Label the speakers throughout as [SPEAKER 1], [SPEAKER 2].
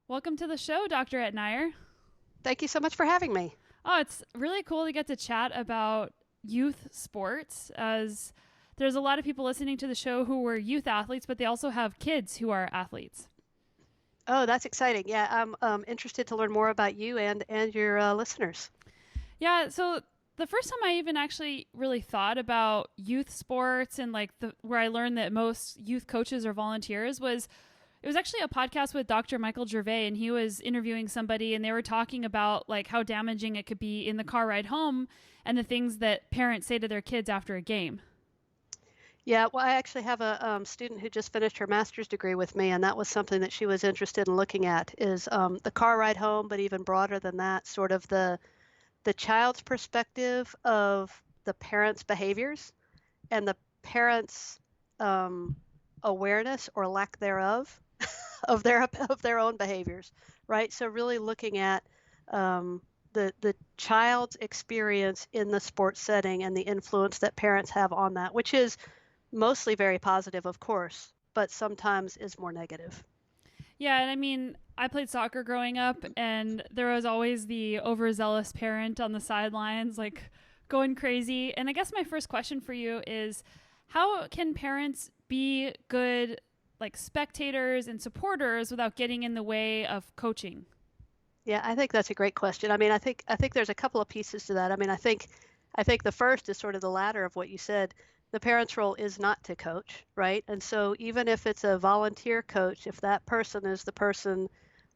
[SPEAKER 1] Welcome to the show, Dr. Etnier.
[SPEAKER 2] Thank you so much for having me.
[SPEAKER 1] Oh, it's really cool to get to chat about youth sports, as there's a lot of people listening to the show who were youth athletes, but they also have kids who are athletes.
[SPEAKER 2] Oh, that's exciting. Yeah, I'm interested to learn more about you and your listeners.
[SPEAKER 1] Yeah, so the first time I even actually really thought about youth sports and like where I learned that most youth coaches are volunteers was it was actually a podcast with Dr. Michael Gervais, and he was interviewing somebody, and they were talking about like how damaging it could be in the car ride home and the things that parents say to their kids after a game.
[SPEAKER 2] Yeah, well, I actually have a student who just finished her master's degree with me, and that was something that she was interested in looking at is the car ride home, but even broader than that, sort of the child's perspective of the parents' behaviors and the parents' um, awareness or lack thereof of their own behaviors, right? So really looking at the child's experience in the sports setting and the influence that parents have on that, which is mostly very positive, of course, but sometimes is more negative.
[SPEAKER 1] Yeah, and I mean, I played soccer growing up, and there was always the overzealous parent on the sidelines, like going crazy. And I guess my first question for you is how can parents be good, like spectators and supporters without getting in the way of coaching?
[SPEAKER 2] Yeah, I think that's a great question. I mean, I think there's a couple of pieces to that. I mean, I think the first is sort of the latter of what you said. The parent's role is not to coach, right? And so even if it's a volunteer coach, if that person is the person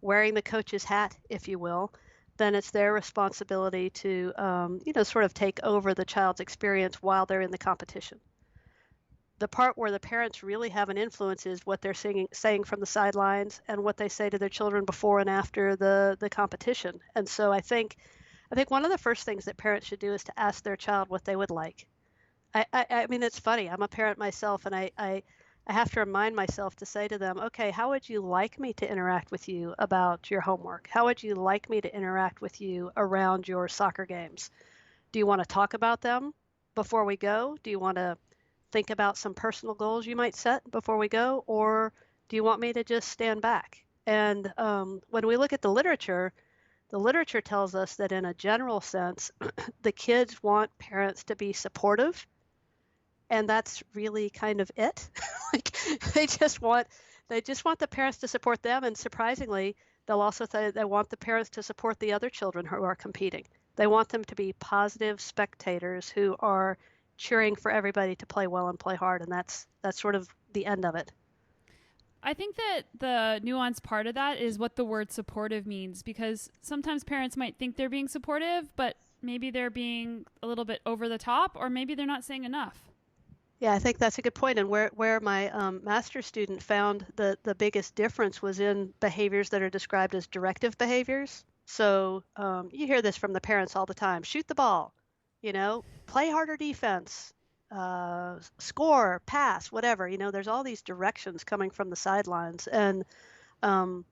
[SPEAKER 2] wearing the coach's hat, if you will, then it's their responsibility to, sort of take over the child's experience while they're in the competition. The part where the parents really have an influence is what they're saying from the sidelines and what they say to their children before and after the competition. And so I think one of the first things that parents should do is to ask their child what they would like. I mean, it's funny. I'm a parent myself, and I have to remind myself to say to them, okay, how would you like me to interact with you about your homework? How would you like me to interact with you around your soccer games? Do you want to talk about them before we go? Do you want to think about some personal goals you might set before we go? Or do you want me to just stand back? And when we look at the literature tells us that in a general sense, the kids want parents to be supportive, and that's really kind of it. Like they just want they just want the parents to support them, and surprisingly, they'll also say they want the parents to support the other children who are competing. They want them to be positive spectators who are cheering for everybody to play well and play hard, and that's sort of the end of it.
[SPEAKER 1] I think that the nuanced part of that is what the word supportive means, because sometimes parents might think they're being supportive, but maybe they're being a little bit over the top, or maybe they're not saying enough.
[SPEAKER 2] Yeah, I think that's a good point. And where my master's student found the biggest difference was in behaviors that are described as directive behaviors. So you hear this from the parents all the time: shoot the ball, play harder defense, score, pass, whatever. There's all these directions coming from the sidelines. And um,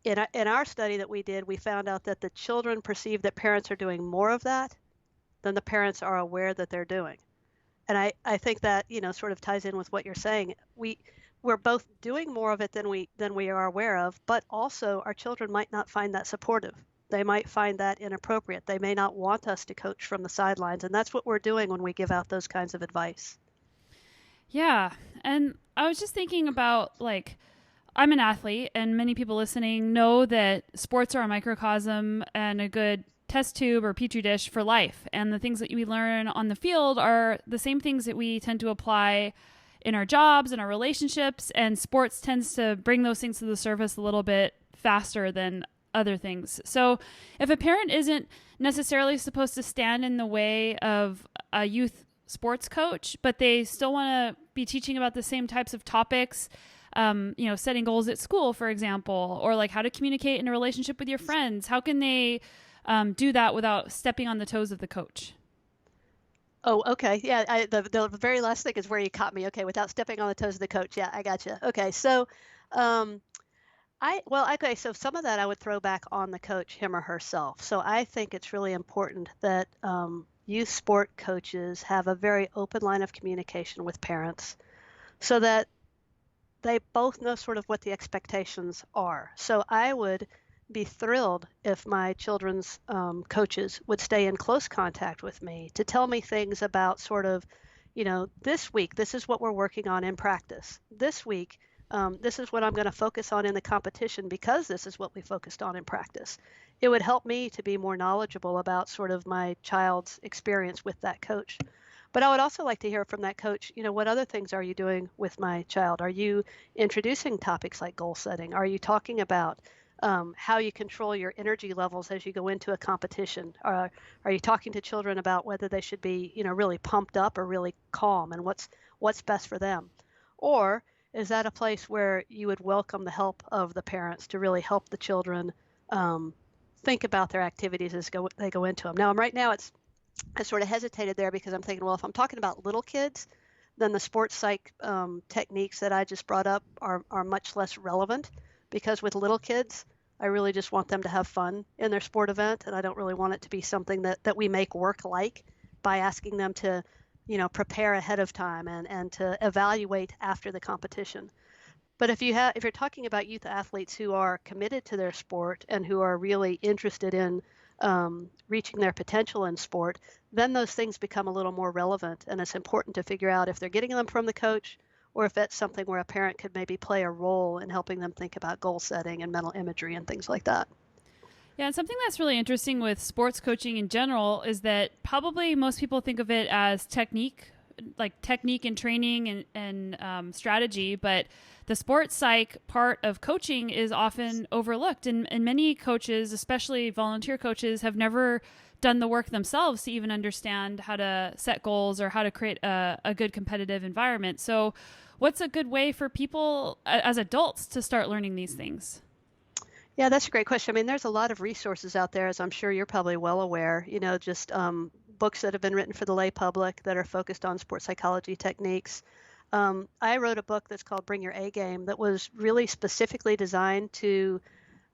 [SPEAKER 2] in our study that we did, we found out that the children perceive that parents are doing more of that than the parents are aware that they're doing. And I think that sort of ties in with what you're saying. We're both doing more of it than we are aware of, but also our children might not find that supportive. They might find that inappropriate. They may not want us to coach from the sidelines, and that's what we're doing when we give out those kinds of advice.
[SPEAKER 1] Yeah. And I was just thinking about like, I'm an athlete, and many people listening know that sports are a microcosm and a good test tube or petri dish for life. And the things that we learn on the field are the same things that we tend to apply in our jobs and our relationships. And sports tends to bring those things to the surface a little bit faster than other things. So if a parent isn't necessarily supposed to stand in the way of a youth sports coach, but they still want to be teaching about the same types of topics, setting goals at school, for example, or like how to communicate in a relationship with your friends. How can they do that without stepping on the toes of the coach?
[SPEAKER 2] Oh, okay. Yeah, the very last thing is where you caught me. Okay, without stepping on the toes of the coach. Yeah, I gotcha. Okay, so um, okay, so some of that I would throw back on the coach, him or herself. So I think it's really important that youth sport coaches have a very open line of communication with parents so that they both know sort of what the expectations are. So I would be thrilled if my children's coaches would stay in close contact with me to tell me things about sort of, this week, this is what we're working on in practice. This week, this is what I'm going to focus on in the competition because this is what we focused on in practice. It would help me to be more knowledgeable about sort of my child's experience with that coach. But I would also like to hear from that coach, what other things are you doing with my child? Are you introducing topics like goal setting? Are you talking about how you control your energy levels as you go into a competition? Are you talking to children about whether they should be, really pumped up or really calm and what's best for them? Or is that a place where you would welcome the help of the parents to really help the children think about their activities as they go into them? Now, right now I sort of hesitated there because I'm thinking, well, if I'm talking about little kids, then the sports psych techniques that I just brought up are much less relevant because with little kids, I really just want them to have fun in their sport event, and I don't really want it to be something that we make work like by asking them to, prepare ahead of time and to evaluate after the competition. But if you're talking about youth athletes who are committed to their sport and who are really interested in reaching their potential in sport, then those things become a little more relevant. And it's important to figure out if they're getting them from the coach or if that's something where a parent could maybe play a role in helping them think about goal setting and mental imagery and things like that.
[SPEAKER 1] Yeah, and something that's really interesting with sports coaching in general is that probably most people think of it as technique, like technique and training and strategy, but the sports psych part of coaching is often overlooked. And many coaches, especially volunteer coaches, have never done the work themselves to even understand how to set goals or how to create a good competitive environment. So, what's a good way for people as adults to start learning these things?
[SPEAKER 2] Yeah, that's a great question. I mean, there's a lot of resources out there, as I'm sure you're probably well aware, just books that have been written for the lay public that are focused on sports psychology techniques. I wrote a book that's called Bring Your A Game that was really specifically designed to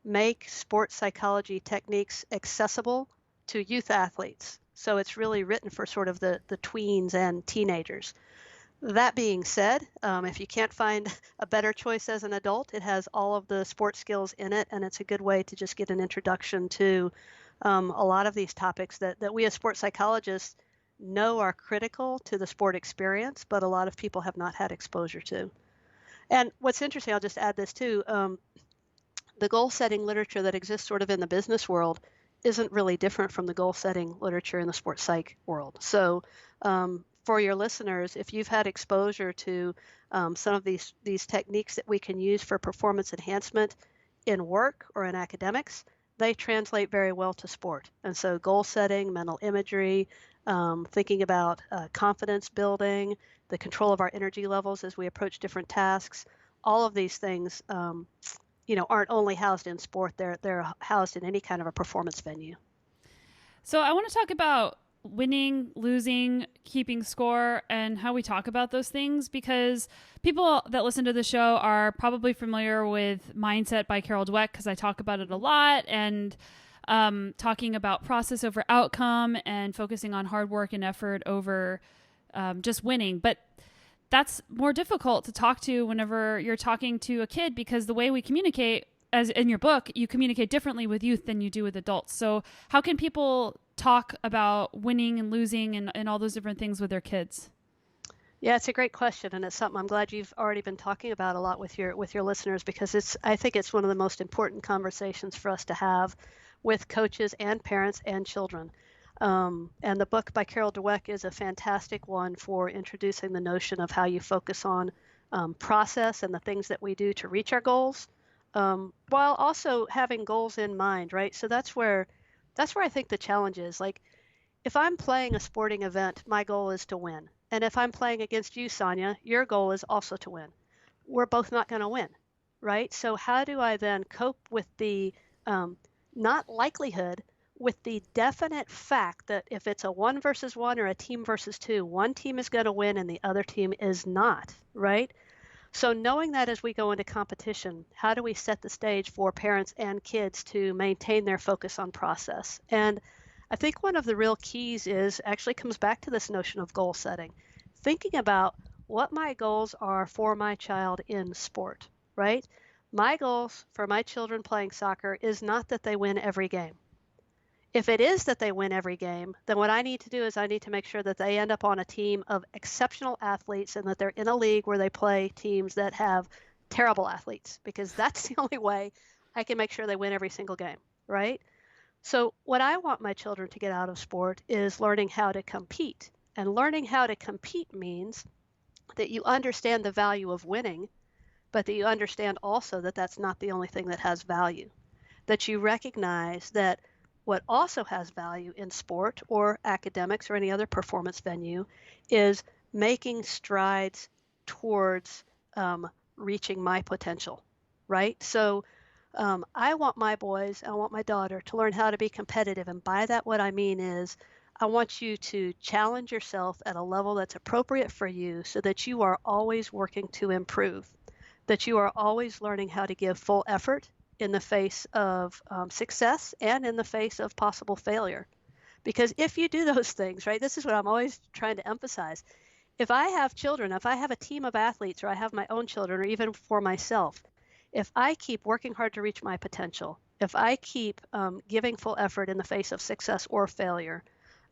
[SPEAKER 2] make sports psychology techniques accessible to youth athletes. So it's really written for sort of the tweens and teenagers. That being said, if you can't find a better choice as an adult, it has all of the sports skills in it, and it's a good way to just get an introduction to a lot of these topics that we as sports psychologists know are critical to the sport experience, but a lot of people have not had exposure to. And what's interesting, I'll just add this too, the goal setting literature that exists sort of in the business world isn't really different from the goal setting literature in the sports psych world. So for your listeners, if you've had exposure to some of these techniques that we can use for performance enhancement in work or in academics, they translate very well to sport. And so goal setting, mental imagery, thinking about confidence building, the control of our energy levels as we approach different tasks, all of these things aren't only housed in sport, they're housed in any kind of a performance venue.
[SPEAKER 1] So I want to talk about winning, losing, keeping score, and how we talk about those things, because people that listen to the show are probably familiar with Mindset by Carol Dweck, because I talk about it a lot, and talking about process over outcome and focusing on hard work and effort over just winning. But that's more difficult to talk to whenever you're talking to a kid, because the way we communicate, as in your book, you communicate differently with youth than you do with adults. So how can people talk about winning and losing and all those different things with their kids?
[SPEAKER 2] Yeah, it's a great question, and it's something I'm glad you've already been talking about a lot with your listeners, because I think it's one of the most important conversations for us to have with coaches and parents and children. And the book by Carol Dweck is a fantastic one for introducing the notion of how you focus on process and the things that we do to reach our goals, while also having goals in mind, right? So that's where I think the challenge is. Like, if I'm playing a sporting event, my goal is to win. And if I'm playing against you, Sonya, your goal is also to win. We're both not going to win, right? So how do I then cope with the not likelihood, with the definite fact that if it's a one versus one or a team versus two, one team is going to win and the other team is not, right? So knowing that as we go into competition, how do we set the stage for parents and kids to maintain their focus on process? And I think one of the real keys is actually comes back to this notion of goal setting. Thinking about what my goals are for my child in sport, right? My goals for my children playing soccer is not that they win every game. If it is that they win every game, then what I need to do is I need to make sure that they end up on a team of exceptional athletes and that they're in a league where they play teams that have terrible athletes, because that's the only way I can make sure they win every single game, right? So, what I want my children to get out of sport is learning how to compete. And learning how to compete means that you understand the value of winning, but that you understand also that that's not the only thing that has value. That you recognize that what also has value in sport or academics or any other performance venue is making strides towards reaching my potential, right? So I want my boys, I want my daughter to learn how to be competitive. And by that, what I mean is, I want you to challenge yourself at a level that's appropriate for you so that you are always working to improve, that you are always learning how to give full effort in the face of success and in the face of possible failure. Because if you do those things, right, this is what I'm always trying to emphasize. If I have children, if I have a team of athletes, or I have my own children, or even for myself, if I keep working hard to reach my potential, if I keep giving full effort in the face of success or failure,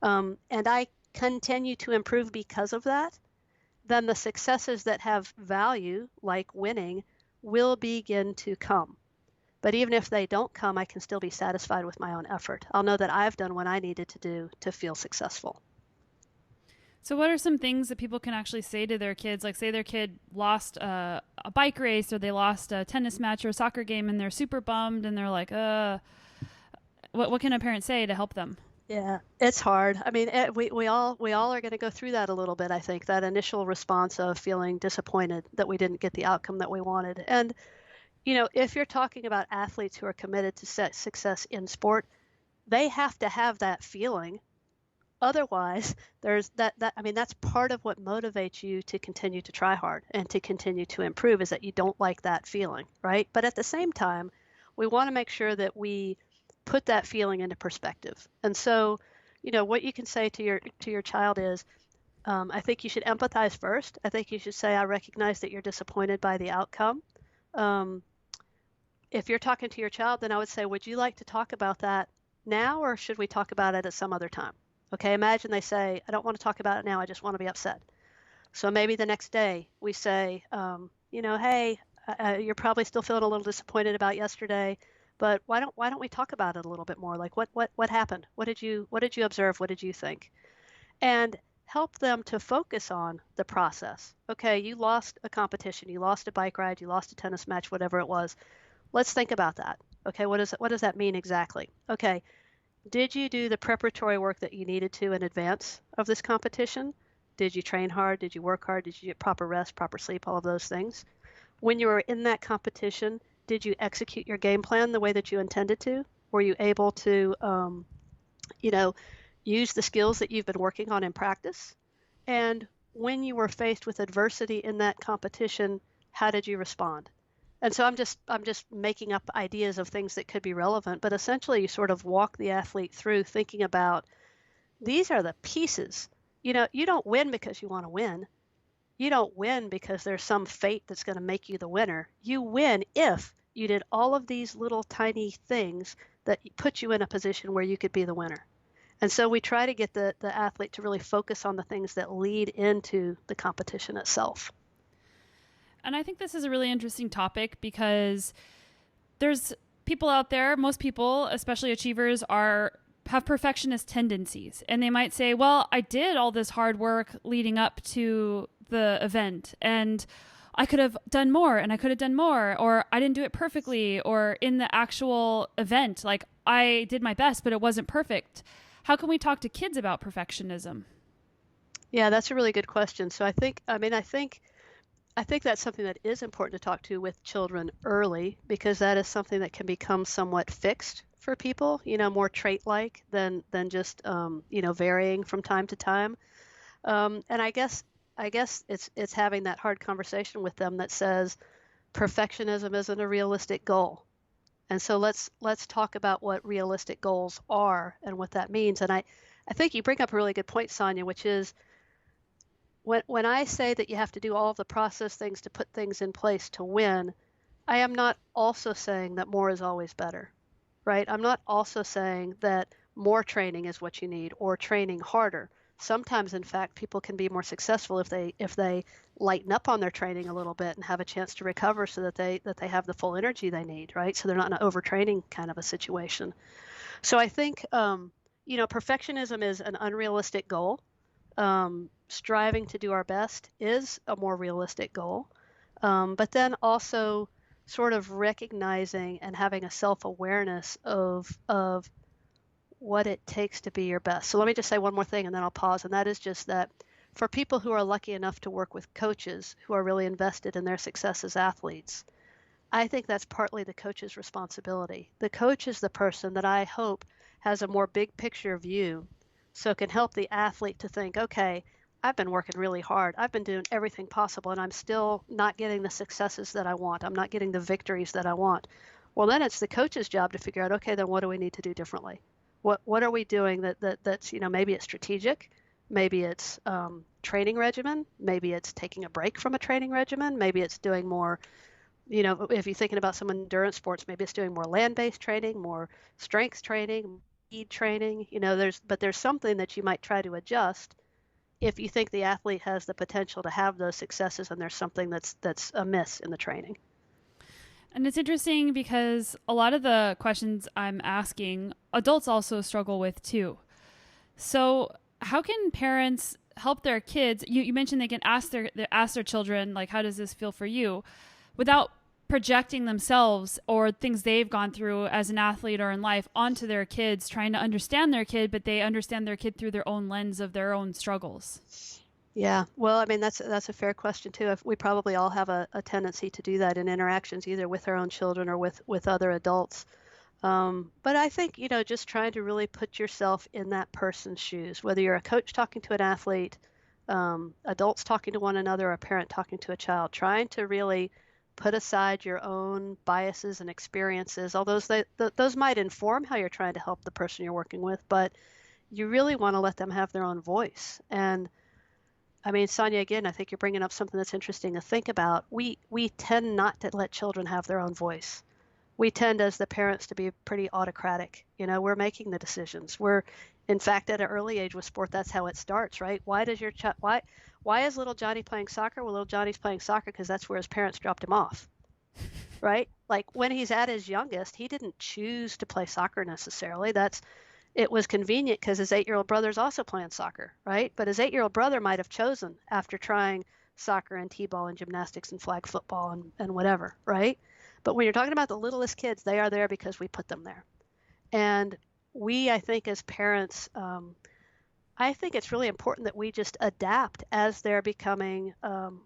[SPEAKER 2] and I continue to improve because of that, then the successes that have value, like winning, will begin to come. But even if they don't come, I can still be satisfied with my own effort. I'll know that I've done what I needed to do to feel successful.
[SPEAKER 1] So, what are some things that people can actually say to their kids? Like, say their kid lost a bike race or they lost a tennis match or a soccer game and they're super bummed and they're like, what can a parent say to help them?
[SPEAKER 2] Yeah, it's hard. I mean, we all are going to go through that a little bit, I think, that initial response of feeling disappointed that we didn't get the outcome that we wanted. And, if you're talking about athletes who are committed to success in sport, they have to have that feeling. Otherwise, there's that I mean, that's part of what motivates you to continue to try hard and to continue to improve, is that you don't like that feeling, right? But at the same time, we want to make sure that we put that feeling into perspective. And so, what you can say to your child is, I think you should empathize first. I think you should say, I recognize that you're disappointed by the outcome. Um, if you're talking to your child, then I would say, would you like to talk about that now, or should we talk about it at some other time? Okay, imagine they say, I don't want to talk about it now, I just want to be upset. So maybe the next day we say, hey, you're probably still feeling a little disappointed about yesterday, but why don't we talk about it a little bit more? Like what happened? What did you observe? What did you think? And help them to focus on the process. Okay, you lost a competition, you lost a bike ride, you lost a tennis match, whatever it was. Let's think about that. Okay, what does that mean exactly? Okay, did you do the preparatory work that you needed to in advance of this competition? Did you train hard? Did you work hard? Did you get proper rest, proper sleep, all of those things? When you were in that competition, did you execute your game plan the way that you intended to? Were you able to, you know, use the skills that you've been working on in practice? And when you were faced with adversity in that competition, how did you respond? And so I'm just making up ideas of things that could be relevant, but essentially you sort of walk the athlete through thinking about, these are the pieces. You don't win because you want to win. You don't win because there's some fate that's going to make you the winner. You win if you did all of these little tiny things that put you in a position where you could be the winner. And so we try to get the athlete to really focus on the things that lead into the competition itself.
[SPEAKER 1] And I think this is a really interesting topic because there's people out there, most people, especially achievers, are have perfectionist tendencies. And they might say, well, I did all this hard work leading up to the event and I could have done more and I could have done more, or I didn't do it perfectly, or in the actual event, like I did my best, but it wasn't perfect. How can we talk to kids about perfectionism?
[SPEAKER 2] Yeah, that's a really good question. So I think that's something that is important to talk to with children early, because that is something that can become somewhat fixed for people, more trait-like than just varying from time to time. And I guess it's having that hard conversation with them that says perfectionism isn't a realistic goal. And so let's talk about what realistic goals are and what that means. And I think you bring up a really good point, Sonya, which is when I say that you have to do all of the process things to put things in place to win, I am not also saying that more is always better, right? I'm not also saying that more training is what you need or training harder. Sometimes, in fact, people can be more successful if they lighten up on their training a little bit and have a chance to recover so that they have the full energy they need, right? So they're not in an overtraining kind of a situation. So I think perfectionism is an unrealistic goal. Striving to do our best is a more realistic goal. But then also sort of recognizing and having a self-awareness of what it takes to be your best. So let me just say one more thing and then I'll pause. And that is just that for people who are lucky enough to work with coaches who are really invested in their success as athletes, I think that's partly the coach's responsibility. The coach is the person that I hope has a more big picture view so can help the athlete to think, okay, I've been working really hard. I've been doing everything possible and I'm still not getting the successes that I want. I'm not getting the victories that I want. Well, then it's the coach's job to figure out, okay, then what do we need to do differently? What are we doing that's maybe it's strategic, maybe it's training regimen, maybe it's taking a break from a training regimen, maybe it's doing more if you're thinking about some endurance sports, maybe it's doing more land-based training, more strength training, speed training. There's something that you might try to adjust if you think the athlete has the potential to have those successes and there's something that's amiss in the training.
[SPEAKER 1] And it's interesting because a lot of the questions I'm asking, adults also struggle with too. So, how can parents help their kids? You mentioned they can ask their children, like, how does this feel for you, without projecting themselves or things they've gone through as an athlete or in life onto their kids, trying to understand their kid, but they understand their kid through their own lens of their own struggles.
[SPEAKER 2] Yeah, well, I mean that's a fair question too. We probably all have a tendency to do that in interactions, either with our own children or with other adults. But I think, just trying to really put yourself in that person's shoes, whether you're a coach talking to an athlete, adults talking to one another, or a parent talking to a child, trying to really put aside your own biases and experiences. Although those might inform how you're trying to help the person you're working with, but you really want to let them have their own voice. And I mean, Sonya, again, I think you're bringing up something that's interesting to think about. We tend not to let children have their own voice. We tend as the parents to be pretty autocratic. We're making the decisions. In fact, at an early age with sport, that's how it starts, right? Why is little Johnny playing soccer? Well, little Johnny's playing soccer because that's where his parents dropped him off, right? Like when he's at his youngest, he didn't choose to play soccer necessarily. It was convenient because his 8-year-old brother's also playing soccer, right? But his 8-year-old brother might have chosen after trying soccer and t-ball and gymnastics and flag football and whatever, right? But when you're talking about the littlest kids, they are there because we put them there. And I think as parents, I think it's really important that we just adapt as they're becoming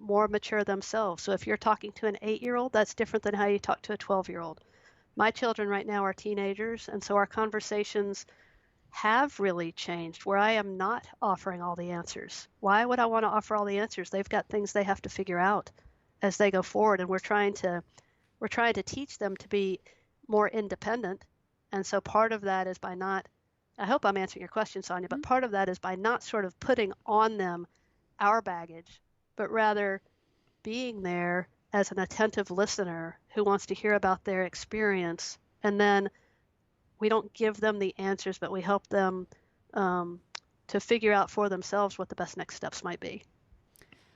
[SPEAKER 2] more mature themselves. So if you're talking to an 8-year-old, that's different than how you talk to a 12-year-old. My children right now are teenagers, and so our conversations have really changed where I am not offering all the answers. Why would I want to offer all the answers? They've got things they have to figure out as they go forward, and we're trying to teach them to be more independent. And so part of that is by not, I hope I'm answering your question, Sonya, but part of that is by not sort of putting on them our baggage, but rather being there as an attentive listener who wants to hear about their experience. And then we don't give them the answers, but we help them to figure out for themselves what the best next steps might be.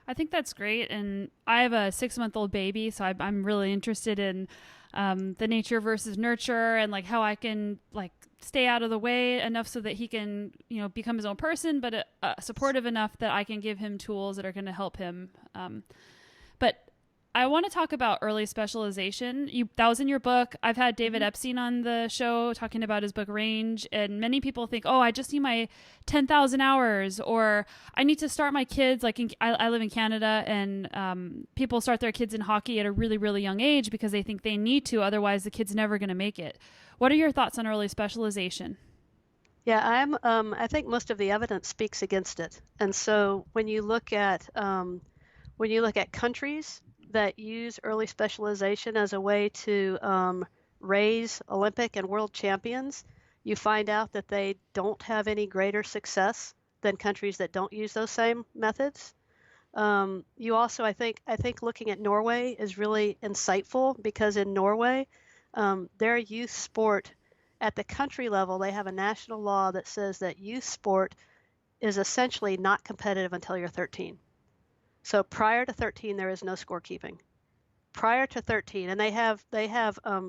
[SPEAKER 1] I think that's great. And I have a 6-month-old baby, so I'm really interested in the nature versus nurture and like how I can like stay out of the way enough so that he can, become his own person, but supportive enough that I can give him tools that are going to help him. But I want to talk about early specialization. That was in your book. I've had David Epstein on the show talking about his book Range, and many people think, oh, I just need my 10,000 hours, or I need to start my kids. Like I live in Canada, and people start their kids in hockey at a really, really young age because they think they need to. Otherwise, the kid's never going to make it. What are your thoughts on early specialization?
[SPEAKER 2] Yeah, I think most of the evidence speaks against it. And so when you look at countries that use early specialization as a way to raise Olympic and world champions, you find out that they don't have any greater success than countries that don't use those same methods. You also, I think looking at Norway is really insightful because in Norway, their youth sport at the country level, they have a national law that says that youth sport is essentially not competitive until you're 13. So prior to 13, there is no scorekeeping. Prior to 13, and they have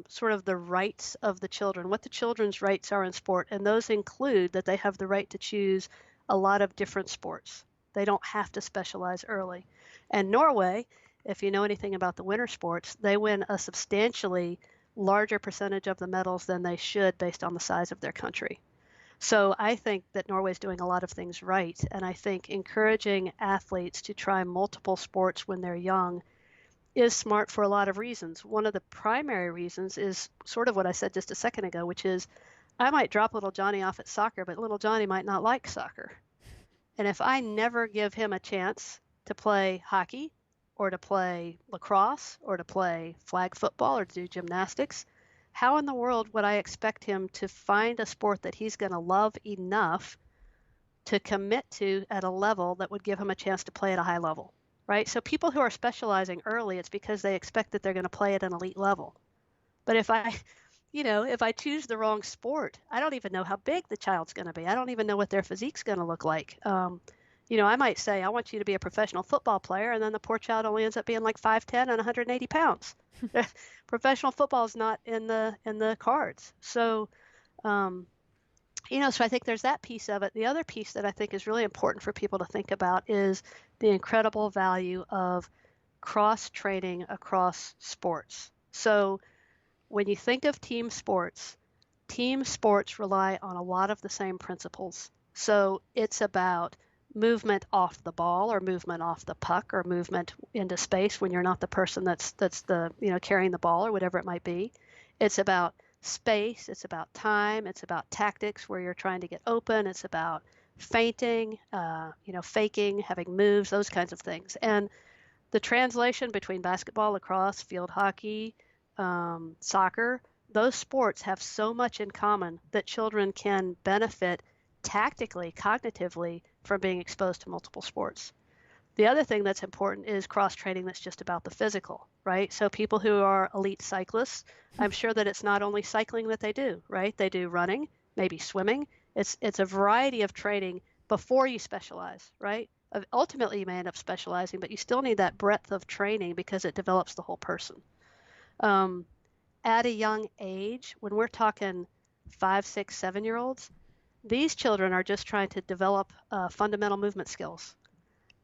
[SPEAKER 2] sort of the rights of the children, what the children's rights are in sport, and those include that they have the right to choose a lot of different sports. They don't have to specialize early. And Norway, if you know anything about the winter sports, they win a substantially larger percentage of the medals than they should based on the size of their country. So I think that Norway's doing a lot of things right, and I think encouraging athletes to try multiple sports when they're young is smart for a lot of reasons. One of the primary reasons is sort of what I said just a second ago, which is I might drop little Johnny off at soccer, but little Johnny might not like soccer. And if I never give him a chance to play hockey or to play lacrosse or to play flag football or to do gymnastics, how in the world would I expect him to find a sport that he's going to love enough to commit to at a level that would give him a chance to play at a high level, right? So people who are specializing early, it's because they expect that they're going to play at an elite level. But if I choose the wrong sport, I don't even know how big the child's going to be. I don't even know what their physique's going to look like. I might say, I want you to be a professional football player, and then the poor child only ends up being like 5'10" and 180 pounds. Professional football is not in the cards. Um, so I think there's that piece of it. The other piece that I think is really important for people to think about is the incredible value of cross training across sports. So when you think of team sports rely on a lot of the same principles. So it's about movement off the ball or movement off the puck or movement into space when you're not the person that's the carrying the ball or whatever it might be. It's about space, it's about time, it's about tactics where you're trying to get open, it's about feinting, faking, having moves, those kinds of things. And the translation between basketball, lacrosse, field hockey, soccer, those sports have so much in common that children can benefit tactically, cognitively from being exposed to multiple sports. The other thing that's important is cross training that's just about the physical, right? So people who are elite cyclists, I'm sure that it's not only cycling that they do, right? They do running, maybe swimming. It's a variety of training before you specialize, right? Ultimately, you may end up specializing, but you still need that breadth of training because it develops the whole person. Um, at a young age, when we're talking 5, 6, 7 year olds, these children are just trying to develop fundamental movement skills.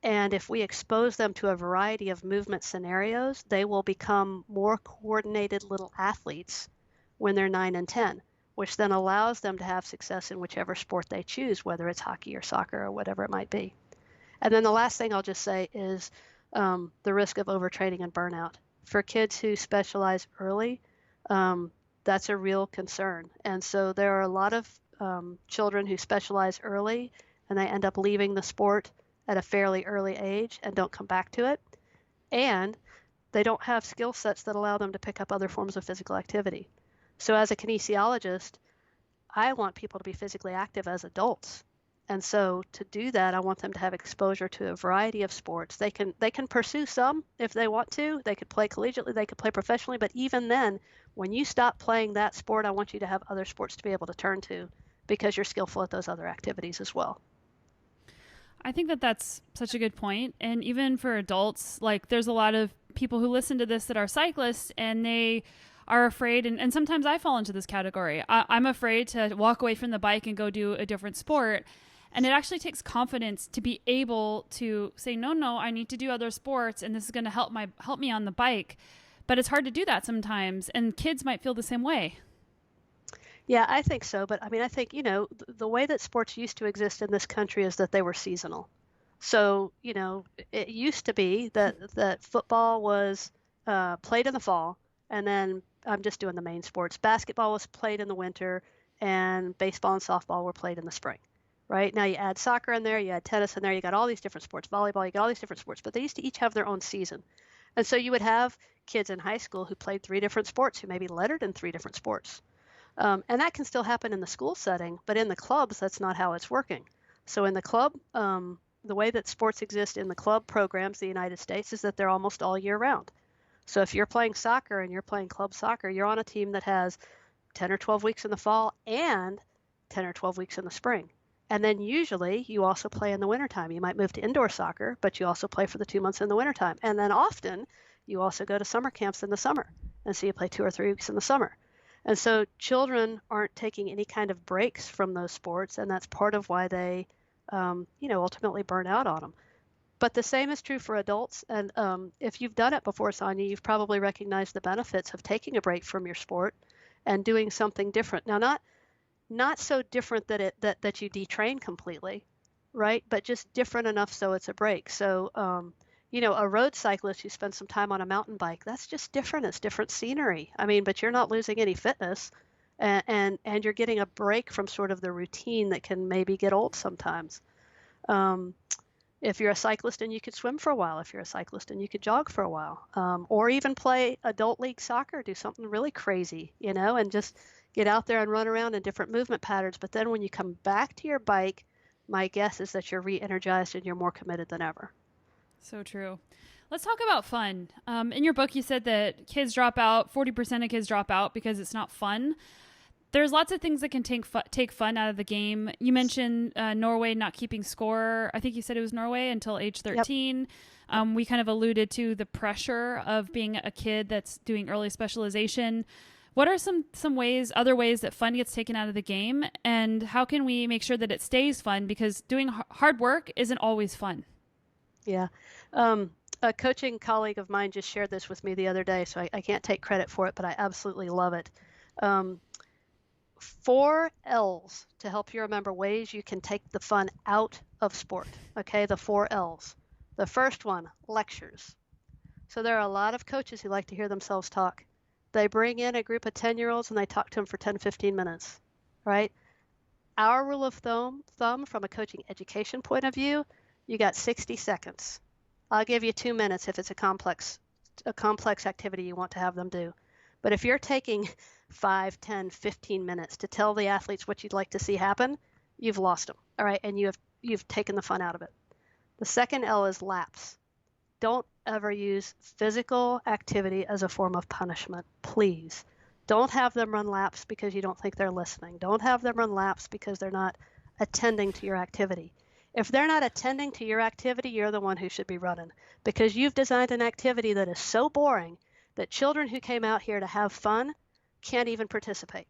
[SPEAKER 2] And if we expose them to a variety of movement scenarios, they will become more coordinated little athletes when they're 9 and 10, which then allows them to have success in whichever sport they choose, whether it's hockey or soccer or whatever it might be. And then the last thing I'll just say is the risk of overtraining and burnout. For kids who specialize early, that's a real concern. And so there are a lot of children who specialize early and they end up leaving the sport at a fairly early age and don't come back to it. And they don't have skill sets that allow them to pick up other forms of physical activity. So as a kinesiologist, I want people to be physically active as adults. And so to do that, I want them to have exposure to a variety of sports. They can pursue some if they want to. They could play collegiately, they could play professionally, but even then, when you stop playing that sport, I want you to have other sports to be able to turn to because you're skillful at those other activities as well.
[SPEAKER 1] I think that that's such a good point. And even for adults, like there's a lot of people who listen to this that are cyclists and they are afraid. And sometimes I fall into this category. I'm afraid to walk away from the bike and go do a different sport. And it actually takes confidence to be able to say, no, I need to do other sports and this is going to help me on the bike. But it's hard to do that sometimes. And kids might feel the same way.
[SPEAKER 2] Yeah, I think so. But I mean, I think, the way that sports used to exist in this country is that they were seasonal. So, it used to be that football was played in the fall, and then I'm just doing the main sports. Basketball was played in the winter, and baseball and softball were played in the spring. Right? Now you add soccer in there, you add tennis in there, you got all these different sports, volleyball, you got all these different sports, but they used to each have their own season. And so you would have kids in high school who played 3 different sports, who maybe lettered in 3 different sports. And that can still happen in the school setting, but in the clubs, that's not how it's working. So in the club the way that sports exist in the club programs in the United States is that they're almost all year round. So if you're playing soccer and you're playing club soccer, you're on a team that has 10 or 12 weeks in the fall and 10 or 12 weeks in the spring. And then usually you also play in the wintertime. You might move to indoor soccer, but you also play for the 2 months in the wintertime. And then often you also go to summer camps in the summer. And so you play 2 or 3 weeks in the summer. And so children aren't taking any kind of breaks from those sports. And that's part of why they, ultimately burn out on them. But the same is true for adults. And if you've done it before, Sonya, you've probably recognized the benefits of taking a break from your sport and doing something different. Now, not so different that you detrain completely, right? But just different enough so it's a break. So, a road cyclist who spends some time on a mountain bike, that's just different. It's different scenery. I mean, but you're not losing any fitness, and you're getting a break from sort of the routine that can maybe get old sometimes. If you're a cyclist and you could swim for a while, if you're a cyclist and you could jog for a while, or even play adult league soccer, do something really crazy, and just get out there and run around in different movement patterns. But then when you come back to your bike, my guess is that you're re-energized and you're more committed than ever.
[SPEAKER 1] So true. Let's talk about fun. In your book, you said that kids drop out, 40% of kids drop out because it's not fun. There's lots of things that can take fun out of the game. You mentioned Norway not keeping score. I think you said it was Norway until age 13. Yep. We kind of alluded to the pressure of being a kid that's doing early specialization. What are some other ways that fun gets taken out of the game, and how can we make sure that it stays fun? Because doing hard work isn't always fun.
[SPEAKER 2] Yeah. A coaching colleague of mine just shared this with me the other day, so I can't take credit for it, but I absolutely love it. 4 L's to help you remember ways you can take the fun out of sport. Okay, the 4 L's. The first one, lectures. So there are a lot of coaches who like to hear themselves talk. They bring in a group of 10-year-olds and they talk to them for 10, 15 minutes, right? Our rule of thumb from a coaching education point of view, you got 60 seconds. I'll give you 2 minutes if it's a complex activity you want to have them do. But if you're taking 5, 10, 15 minutes to tell the athletes what you'd like to see happen, you've lost them, all right? And you've taken the fun out of it. The second L is lapse. Don't ever use physical activity as a form of punishment, please. Don't have them run laps because you don't think they're listening. Don't have them run laps because they're not attending to your activity. If they're not attending to your activity, you're the one who should be running, because you've designed an activity that is so boring that children who came out here to have fun can't even participate,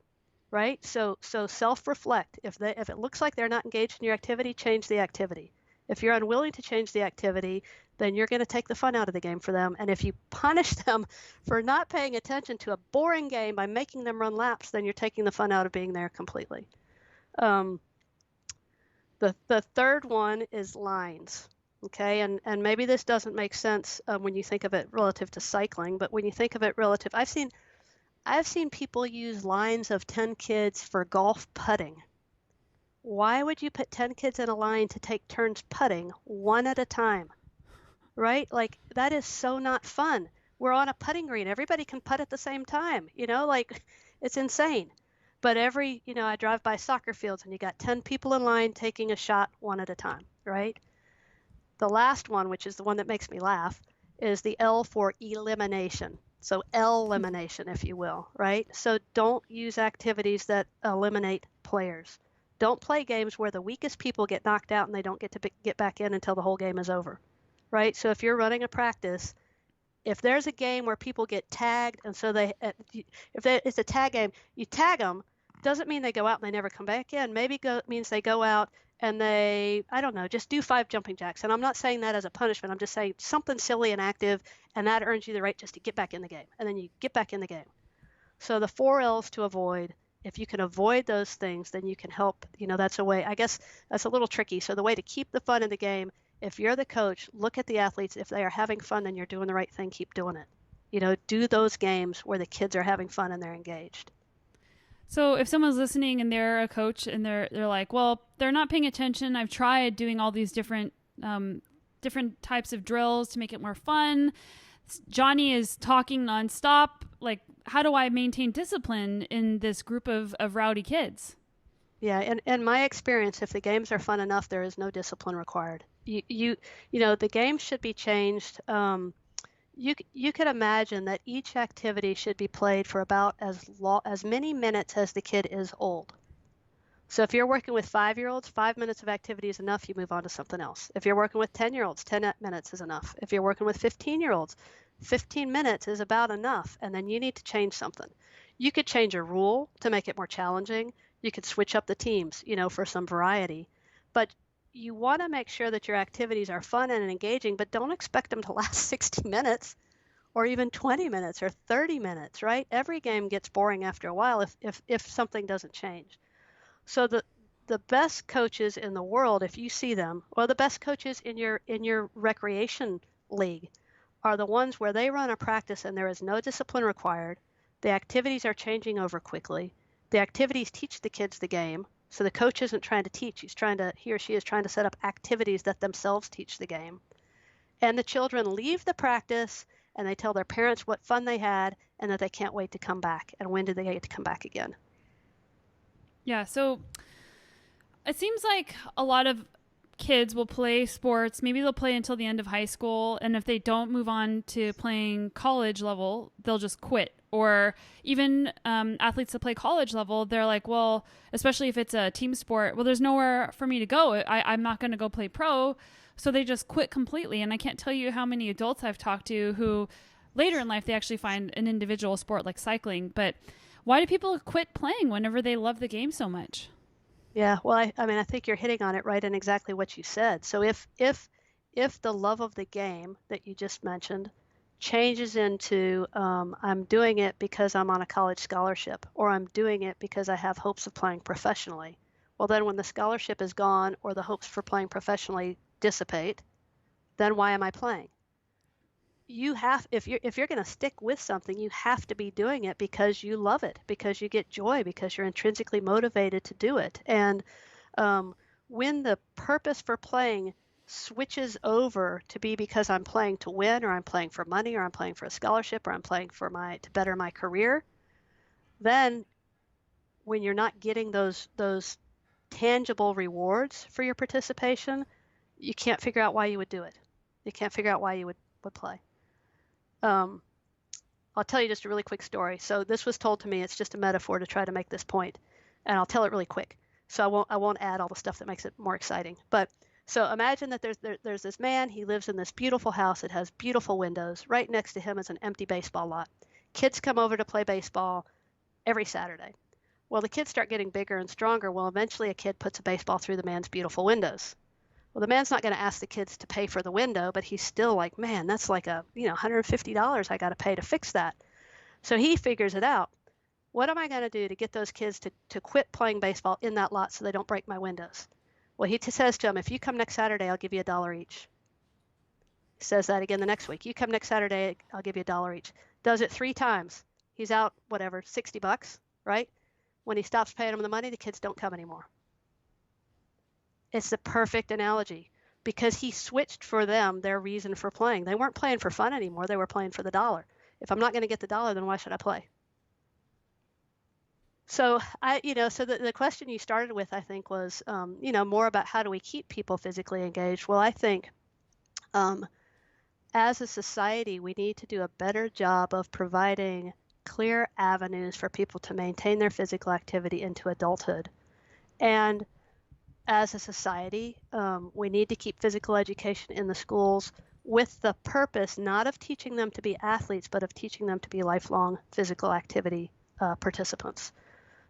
[SPEAKER 2] right? So self-reflect. If it looks like they're not engaged in your activity, change the activity. If you're unwilling to change the activity, then you're going to take the fun out of the game for them. And if you punish them for not paying attention to a boring game by making them run laps, then you're taking the fun out of being there completely. The third one is lines. Okay, and maybe this doesn't make sense when you think of it relative to cycling, but when you think of it relative, I've seen people use lines of 10 kids for golf putting. Why would you put 10 kids in a line to take turns putting one at a time? Right? Like, that is so not fun. We're on a putting green. Everybody can putt at the same time. It's insane. But I drive by soccer fields and you got 10 people in line taking a shot one at a time, right? The last one, which is the one that makes me laugh, is the L for elimination. So elimination, if you will, right? So don't use activities that eliminate players. Don't play games where the weakest people get knocked out and they don't get to get back in until the whole game is over, right? So if you're running a practice, if there's a game where people get tagged, and so it's a tag game, you tag them, doesn't mean they go out and they never come back in. Maybe means they go out and they, I don't know, just do 5 jumping jacks. And I'm not saying that as a punishment. I'm just saying something silly and active, and that earns you the right just to get back in the game. And then you get back in the game. So the 4 L's to avoid. If you can avoid those things, then you can help. That's a way. I guess that's a little tricky. So the way to keep the fun in the game, if you're the coach, look at the athletes. If they are having fun and you're doing the right thing, keep doing it. Do those games where the kids are having fun and they're engaged.
[SPEAKER 1] So if someone's listening and they're a coach and they're like, well, they're not paying attention. I've tried doing all these different types of drills to make it more fun. Johnny is talking nonstop. Like, how do I maintain discipline in this group of rowdy kids?
[SPEAKER 2] Yeah, in my experience, if the games are fun enough, there is no discipline required. You you the game should be changed. You could imagine that each activity should be played for about as many minutes as the kid is old. So if you're working with 5-year-olds, 5 minutes of activity is enough. You move on to something else. If you're working with 10-year-olds, 10 minutes is enough. If you're working with 15-year-olds, 15 minutes is about enough. And then you need to change something. You could change a rule to make it more challenging. You could switch up the teams, for some variety. But you want to make sure that your activities are fun and engaging, but don't expect them to last 60 minutes or even 20 minutes or 30 minutes, right? Every game gets boring after a while if something doesn't change. So the best coaches in the world, if you see them, or the best coaches in your recreation league, are the ones where they run a practice and there is no discipline required. The activities are changing over quickly. The activities teach the kids the game. So the coach isn't trying to teach. He or she is trying to set up activities that themselves teach the game. And the children leave the practice and they tell their parents what fun they had and that they can't wait to come back. And when do they get to come back again?
[SPEAKER 1] Yeah, so it seems like a lot of kids will play sports. Maybe they'll play until the end of high school. And if they don't move on to playing college level, they'll just quit. Or even athletes that play college level, they're like, well, especially if it's a team sport, well, there's nowhere for me to go. I'm not going to go play pro. So they just quit completely. And I can't tell you how many adults I've talked to who later in life, they actually find an individual sport like cycling. But why do people quit playing whenever they love the game so much?
[SPEAKER 2] Yeah, well, I mean, I think you're hitting on it right in exactly what you said. So if the love of the game that you just mentioned changes into I'm doing it because I'm on a college scholarship, or I'm doing it because I have hopes of playing professionally, well, then when the scholarship is gone or the hopes for playing professionally dissipate, then why am I playing? If you're going to stick with something, you have to be doing it because you love it, because you get joy, because you're intrinsically motivated to do it. And when the purpose for playing switches over to be because I'm playing to win, or I'm playing for money, or I'm playing for a scholarship, or I'm playing to better my career, then when you're not getting those tangible rewards for your participation, you can't figure out why you would do it. You can't figure out why you would play. Um, I'll tell you just a really quick story. So this was told to me. It's just a metaphor to try to make this point, and I'll tell it really quick. So I won't add all the stuff that makes it more exciting. But so imagine that there's this man. He lives in this beautiful house. It has beautiful windows. Right next to him is an empty baseball lot. Kids come over to play baseball every Saturday. Well, the kids start getting bigger and stronger. Well, eventually a kid puts a baseball through the man's beautiful windows. Well, the man's not going to ask the kids to pay for the window, but he's still like, man, that's like $150 I got to pay to fix that. So he figures it out. What am I going to do to get those kids to quit playing baseball in that lot so they don't break my windows? Well, he says to them, if you come next Saturday, I'll give you $1 each. He says that again the next week. You come next Saturday, I'll give you $1 each. Does it 3 times. He's out, whatever, $60, right? When he stops paying them the money, the kids don't come anymore. It's the perfect analogy because he switched for them their reason for playing. They weren't playing for fun anymore. They were playing for the dollar. If I'm not going to get the dollar, then why should I play? So so the question you started with, I think, was, more about how do we keep people physically engaged? Well, I think as a society, we need to do a better job of providing clear avenues for people to maintain their physical activity into adulthood. And as a society, we need to keep physical education in the schools with the purpose not of teaching them to be athletes, but of teaching them to be lifelong physical activity participants.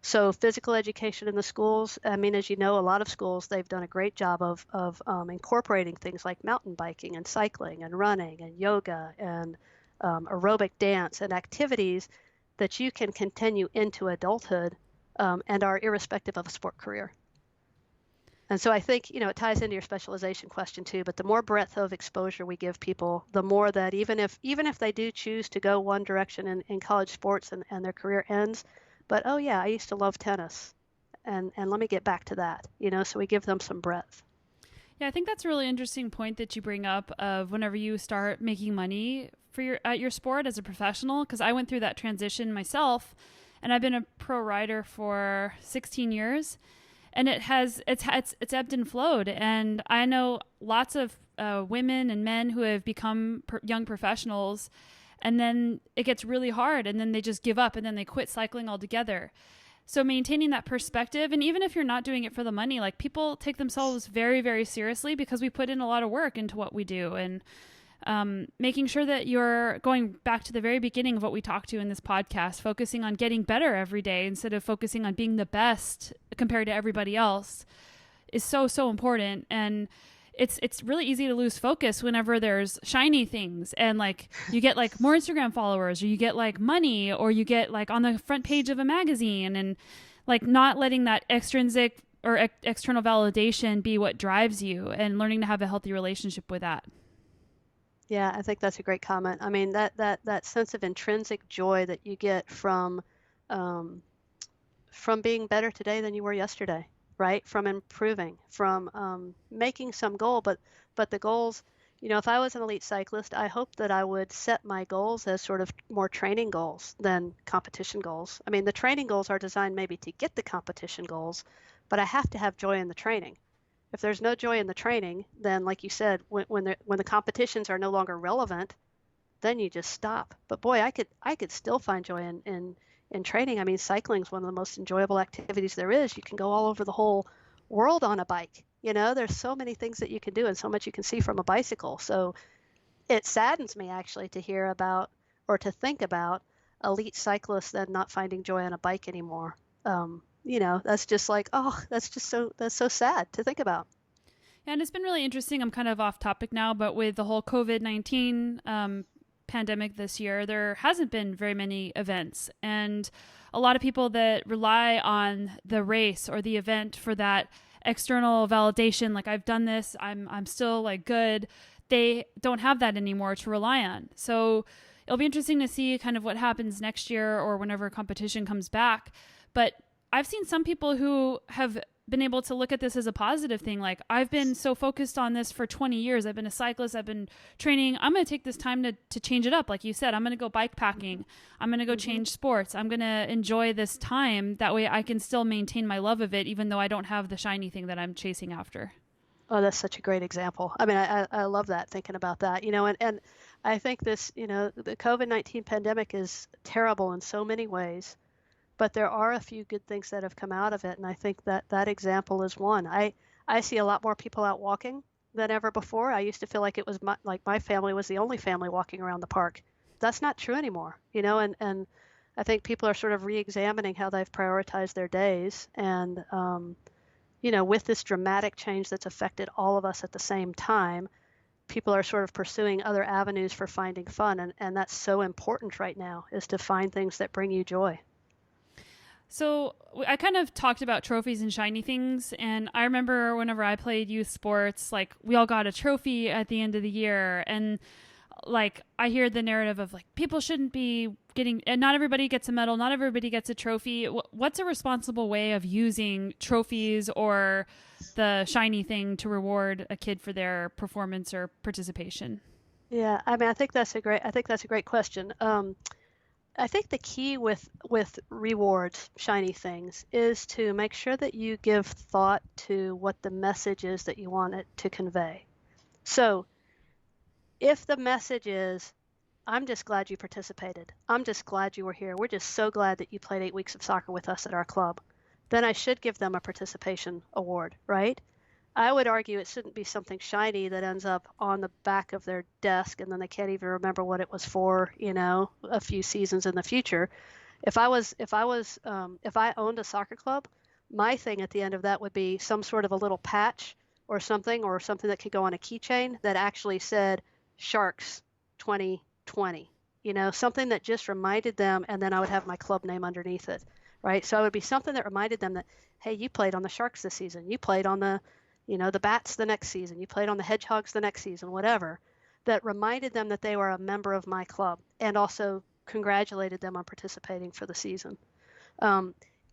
[SPEAKER 2] So physical education in the schools, I mean, as you know, a lot of schools, they've done a great job of incorporating things like mountain biking and cycling and running and yoga and aerobic dance and activities that you can continue into adulthood and are irrespective of a sport career. And so I think, it ties into your specialization question too, but the more breadth of exposure we give people, the more that even if they do choose to go one direction in college sports and their career ends, but, oh yeah, I used to love tennis and let me get back to that, so we give them some breadth.
[SPEAKER 1] Yeah, I think that's a really interesting point that you bring up of whenever you start making money at your sport as a professional, because I went through that transition myself and I've been a pro rider for 16 years. and it's ebbed and flowed. And I know lots of women and men who have become young professionals, and then it gets really hard, and then they just give up, and then they quit cycling altogether. So maintaining that perspective, and even if you're not doing it for the money, like people take themselves very, very seriously because we put in a lot of work into what we do. And making sure that you're going back to the very beginning of what we talked to in this podcast, focusing on getting better every day instead of focusing on being the best compared to everybody else, is so, so important. And it's really easy to lose focus whenever there's shiny things, and like you get like more Instagram followers, or you get like money, or you get like on the front page of a magazine, and like not letting that extrinsic or external validation be what drives you, and learning to have a healthy relationship with that.
[SPEAKER 2] Yeah, I think that's a great comment. I mean, that sense of intrinsic joy that you get um, from being better today than you were yesterday, right? From improving, from making some goal, but the goals, if I was an elite cyclist, I hope that I would set my goals as sort of more training goals than competition goals. I mean, the training goals are designed maybe to get the competition goals, but I have to have joy in the training. If there's no joy in the training, then like you said, when the competitions are no longer relevant, then you just stop. But boy, I could still find joy in training. I mean, cycling is one of the most enjoyable activities there is. You can go all over the whole world on a bike. There's so many things that you can do and so much you can see from a bicycle. So it saddens me actually to hear about or to think about elite cyclists then not finding joy on a bike anymore. That's just like, oh, that's so sad to think about.
[SPEAKER 1] And it's been really interesting. I'm kind of off topic now, but with the whole COVID-19 pandemic this year, there hasn't been very many events. And a lot of people that rely on the race or the event for that external validation, like I've done this, I'm still like good, they don't have that anymore to rely on. So it'll be interesting to see kind of what happens next year or whenever competition comes back. But I've seen some people who have been able to look at this as a positive thing. Like, I've been so focused on this for 20 years. I've been a cyclist. I've been training. I'm going to take this time to change it up. Like you said, I'm going to go bike packing. I'm going to go change sports. I'm going to enjoy this time. That way I can still maintain my love of it, even though I don't have the shiny thing that I'm chasing after.
[SPEAKER 2] Oh, that's such a great example. I mean, I love that, thinking about that, and I think this, the COVID-19 pandemic is terrible in so many ways, but there are a few good things that have come out of it. And I think that example is one. I see a lot more people out walking than ever before. I used to feel like it was like my family was the only family walking around the park. That's not true anymore, and I think people are sort of re-examining how they've prioritized their days. And, with this dramatic change that's affected all of us at the same time, people are sort of pursuing other avenues for finding fun. And that's so important right now, is to find things that bring you joy.
[SPEAKER 1] So I kind of talked about trophies and shiny things, and I remember whenever I played youth sports, like we all got a trophy at the end of the year, and like I hear the narrative of like people shouldn't be getting, and not everybody gets a medal, not everybody gets a trophy. What's a responsible way of using trophies or the shiny thing to reward a kid for their performance or participation?
[SPEAKER 2] Yeah, I mean, I think that's a great question. I think the key with rewards, shiny things, is to make sure that you give thought to what the message is that you want it to convey. So if the message is, I'm just glad you participated, I'm just glad you were here, we're just so glad that you played 8 weeks of soccer with us at our club, then I should give them a participation award, right? I would argue it shouldn't be something shiny that ends up on the back of their desk and then they can't even remember what it was for, a few seasons in the future. If I owned a soccer club, my thing at the end of that would be some sort of a little patch or something that could go on a keychain that actually said Sharks 2020, something that just reminded them, and then I would have my club name underneath it, right? So it would be something that reminded them that, hey, you played on the Sharks this season, you played on the Bats the next season, you played on the Hedgehogs the next season, whatever, that reminded them that they were a member of my club and also congratulated them on participating for the season.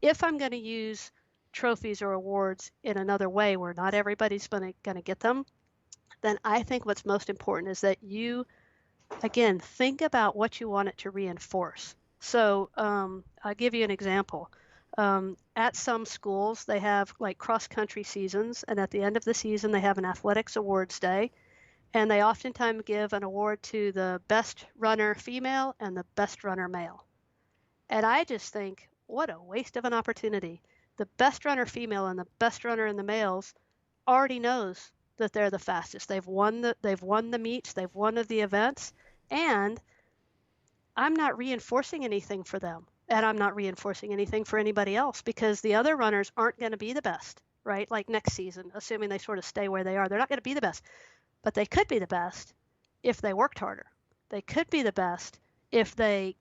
[SPEAKER 2] If I'm going to use trophies or awards in another way where not everybody's going to get them, then I think what's most important is that you, again, think about what you want it to reinforce. So I'll give you an example. At some schools, they have like cross country seasons, and at the end of the season, they have an athletics awards day. And they oftentimes give an award to the best runner female and the best runner male. And I just think, what a waste of an opportunity. The best runner female and the best runner in the males already knows that they're the fastest. They've won the meets, they've won the events, and I'm not reinforcing anything for them. And I'm not reinforcing anything for anybody else because the other runners aren't going to be the best, right? Like next season, assuming they sort of stay where they are, they're not going to be the best, but they could be the best if they worked harder. They could be the best if they,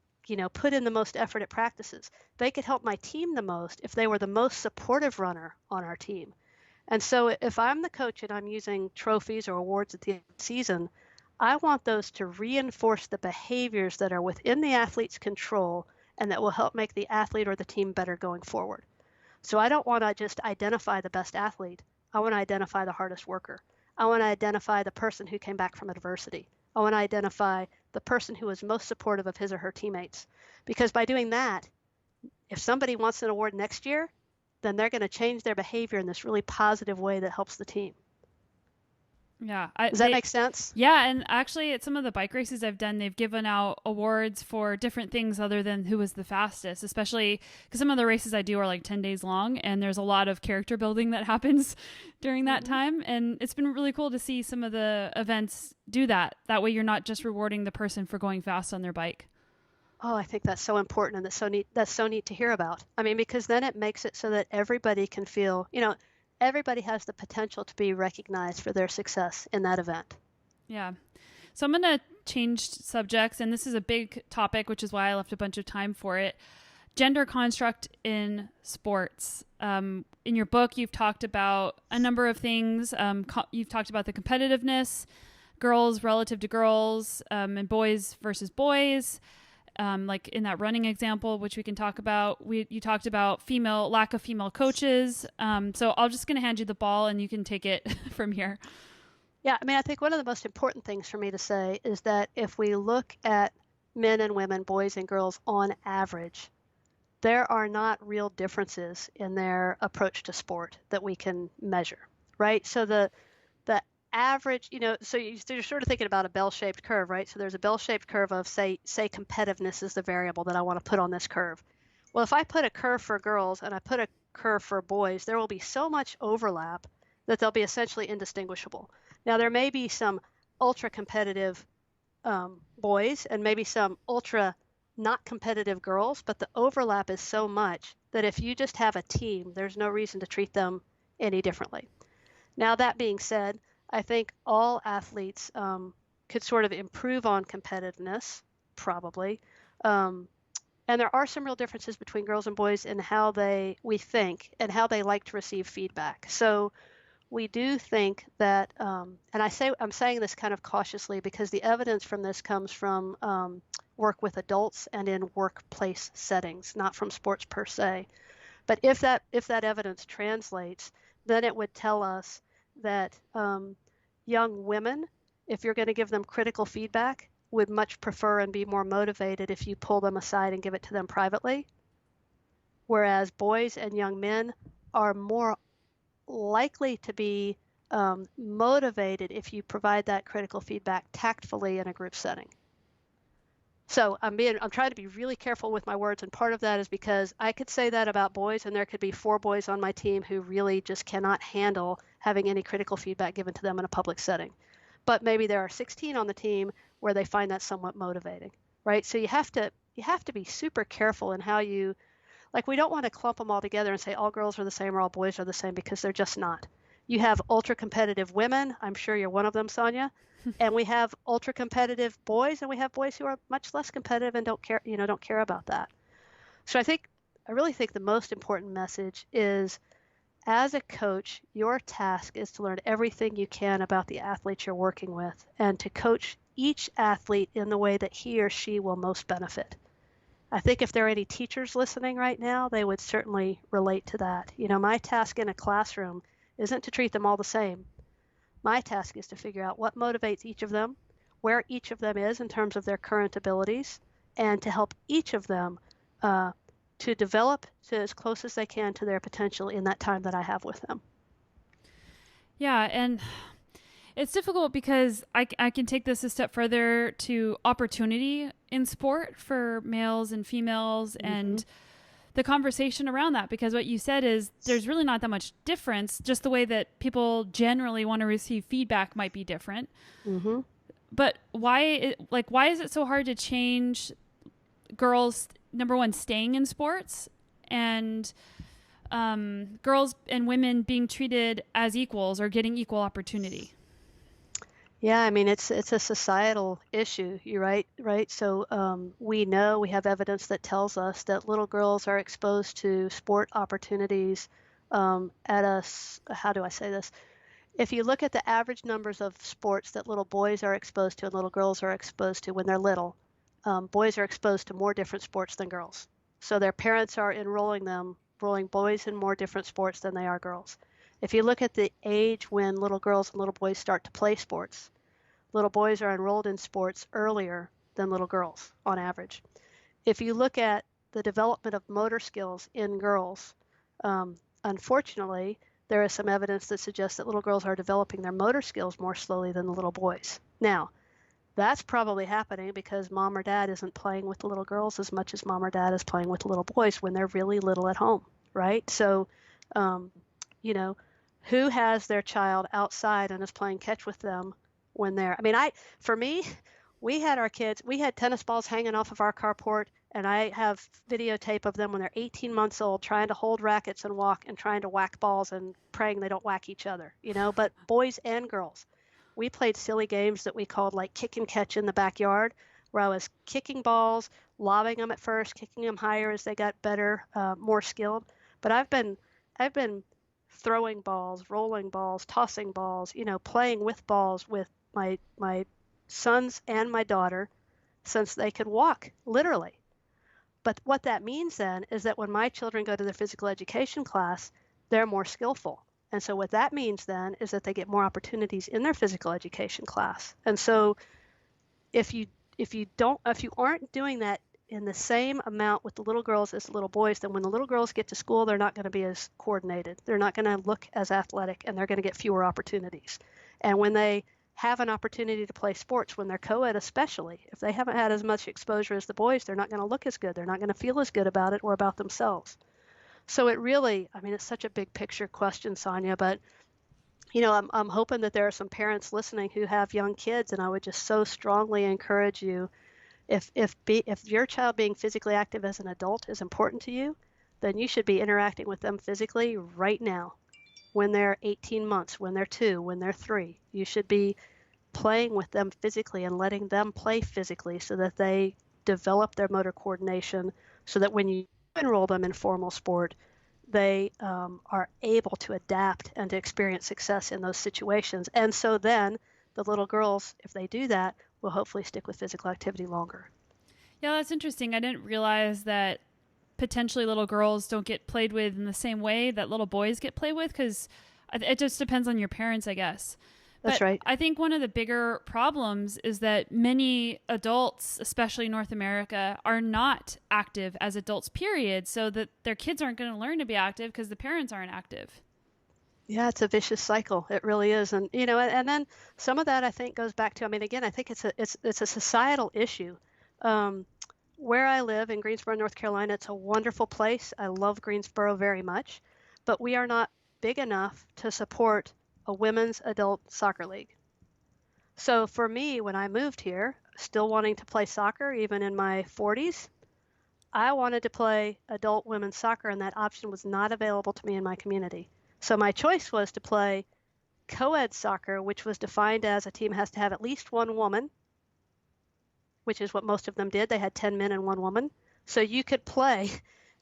[SPEAKER 2] put in the most effort at practices. They could help my team the most if they were the most supportive runner on our team. And so if I'm the coach and I'm using trophies or awards at the end of the season, I want those to reinforce the behaviors that are within the athlete's control and that will help make the athlete or the team better going forward. So I don't want to just identify the best athlete. I want to identify the hardest worker. I want to identify the person who came back from adversity. I want to identify the person who was most supportive of his or her teammates. Because by doing that, if somebody wants an award next year, then they're going to change their behavior in this really positive way that helps the team.
[SPEAKER 1] Yeah,
[SPEAKER 2] Does that make sense?
[SPEAKER 1] Yeah, and actually, at some of the bike races I've done, they've given out awards for different things other than who was the fastest. Especially because some of the races I do are like 10 days long, and there's a lot of character building that happens during that time. And it's been really cool to see some of the events do that. That way, you're not just rewarding the person for going fast on their bike.
[SPEAKER 2] Oh, I think that's so important and that's so neat. That's so neat to hear about. I mean, because then it makes it so that everybody can feel, everybody has the potential to be recognized for their success in that event.
[SPEAKER 1] Yeah. So I'm going to change subjects, and this is a big topic, which is why I left a bunch of time for it. Gender construct in sports. In your book, you've talked about a number of things. You've talked about the competitiveness, girls relative to girls, and boys versus boys. Like in that running example, which we can talk about, you talked about lack of female coaches. So I'm just going to hand you the ball and you can take it from here.
[SPEAKER 2] Yeah, I mean, I think one of the most important things for me to say is that if we look at men and women, boys and girls on average, there are not real differences in their approach to sport that we can measure, right? So the average, so you're sort of thinking about a bell-shaped curve, right? So there's a bell-shaped curve of say competitiveness is the variable that I want to put on this curve. Well, if I put a curve for girls and I put a curve for boys, there will be so much overlap that they'll be essentially indistinguishable. Now, there may be some ultra competitive boys and maybe some ultra not competitive girls, but the overlap is so much that if you just have a team, there's no reason to treat them any differently. Now, that being said, I think all athletes could sort of improve on competitiveness, probably. And there are some real differences between girls and boys in how we think and how they like to receive feedback. So we do think that, and I'm saying this kind of cautiously because the evidence from this comes from work with adults and in workplace settings, not from sports per se. But if that evidence translates, then it would tell us that young women, if you're going to give them critical feedback, would much prefer and be more motivated if you pull them aside and give it to them privately. Whereas boys and young men are more likely to be motivated if you provide that critical feedback tactfully in a group setting. So I'm trying to be really careful with my words, and part of that is because I could say that about boys, and there could be 4 boys on my team who really just cannot handle having any critical feedback given to them in a public setting. But maybe there are 16 on the team where they find that somewhat motivating, right? So you have to be super careful in how you, like, we don't want to clump them all together and say all girls are the same or all boys are the same, because they're just not. You have ultra competitive women. I'm sure you're one of them, Sonya. And we have ultra competitive boys, and we have boys who are much less competitive and don't care about that. So I really think the most important message is, as a coach, your task is to learn everything you can about the athletes you're working with and to coach each athlete in the way that he or she will most benefit. I think if there are any teachers listening right now, they would certainly relate to that. My task in a classroom isn't to treat them all the same. My task is to figure out what motivates each of them, where each of them is in terms of their current abilities, and to help each of them to develop to as close as they can to their potential in that time that I have with them.
[SPEAKER 1] Yeah, and it's difficult because I can take this a step further to opportunity in sport for males and females
[SPEAKER 2] Mm-hmm.
[SPEAKER 1] and the conversation around that, because what you said is there's really not that much difference, just the way that people generally want to receive feedback might be different.
[SPEAKER 2] Mm-hmm.
[SPEAKER 1] But why is it so hard to change girls, number one, staying in sports, and girls and women being treated as equals or getting equal opportunity?
[SPEAKER 2] Yeah, I mean it's a societal issue. You're right, right. So we know we have evidence that tells us that little girls are exposed to sport opportunities how do I say this? If you look at the average numbers of sports that little boys are exposed to and little girls are exposed to when they're little, boys are exposed to more different sports than girls. So their parents are enrolling boys in more different sports than they are girls. If you look at the age when little girls and little boys start to play sports, little boys are enrolled in sports earlier than little girls on average. If you look at the development of motor skills in girls, unfortunately, there is some evidence that suggests that little girls are developing their motor skills more slowly than the little boys. Now, that's probably happening because mom or dad isn't playing with the little girls as much as mom or dad is playing with the little boys when they're really little at home, right? So, um, you know, who has their child outside and is playing catch with them when they're, I mean, for me, we had our kids, we had tennis balls hanging off of our carport, and I have videotape of them when they're 18 months old trying to hold rackets and walk and trying to whack balls and praying they don't whack each other, but boys and girls. We played silly games that we called like kick and catch in the backyard, where I was kicking balls, lobbing them at first, kicking them higher as they got better, more skilled. But I've been throwing balls, rolling balls, tossing balls, playing with balls with my sons and my daughter since they could walk, literally. But what that means then is that when my children go to their physical education class, they're more skillful. And so what that means then is that they get more opportunities in their physical education class. And so if you if you aren't doing that in the same amount with the little girls as the little boys, then when the little girls get to school, they're not going to be as coordinated. They're not going to look as athletic, and they're going to get fewer opportunities. And when they have an opportunity to play sports, when they're co-ed especially, if they haven't had as much exposure as the boys, they're not going to look as good. They're not going to feel as good about it or about themselves. So it really, I mean, it's such a big picture question, Sonya, but I'm hoping that there are some parents listening who have young kids, and I would just so strongly encourage you, if your child being physically active as an adult is important to you, then you should be interacting with them physically right now. When they're 18 months, when they're 2, when they're 3, you should be playing with them physically and letting them play physically so that they develop their motor coordination, so that when you enroll them in formal sport, they are able to adapt and to experience success in those situations. And so then the little girls, if they do that, will hopefully stick with physical activity longer.
[SPEAKER 1] Yeah, that's interesting. I didn't realize that potentially little girls don't get played with in the same way that little boys get played with, because it just depends on your parents, I guess.
[SPEAKER 2] That's
[SPEAKER 1] But
[SPEAKER 2] right.
[SPEAKER 1] I think one of the bigger problems is that many adults, especially North America, are not active as adults, period. So that their kids aren't going to learn to be active because the parents aren't active.
[SPEAKER 2] Yeah, it's a vicious cycle. It really is. And and then some of that I think goes back to, I mean, again, I think it's a societal issue. Um, where I live in Greensboro, North Carolina, it's a wonderful place. I love Greensboro very much, but we are not big enough to support a women's adult soccer league. So for me, when I moved here, still wanting to play soccer even in my 40s, I wanted to play adult women's soccer, and that option was not available to me in my community. So my choice was to play co-ed soccer, which was defined as a team has to have at least one woman, which is what most of them did. They had 10 men and one woman. So you could play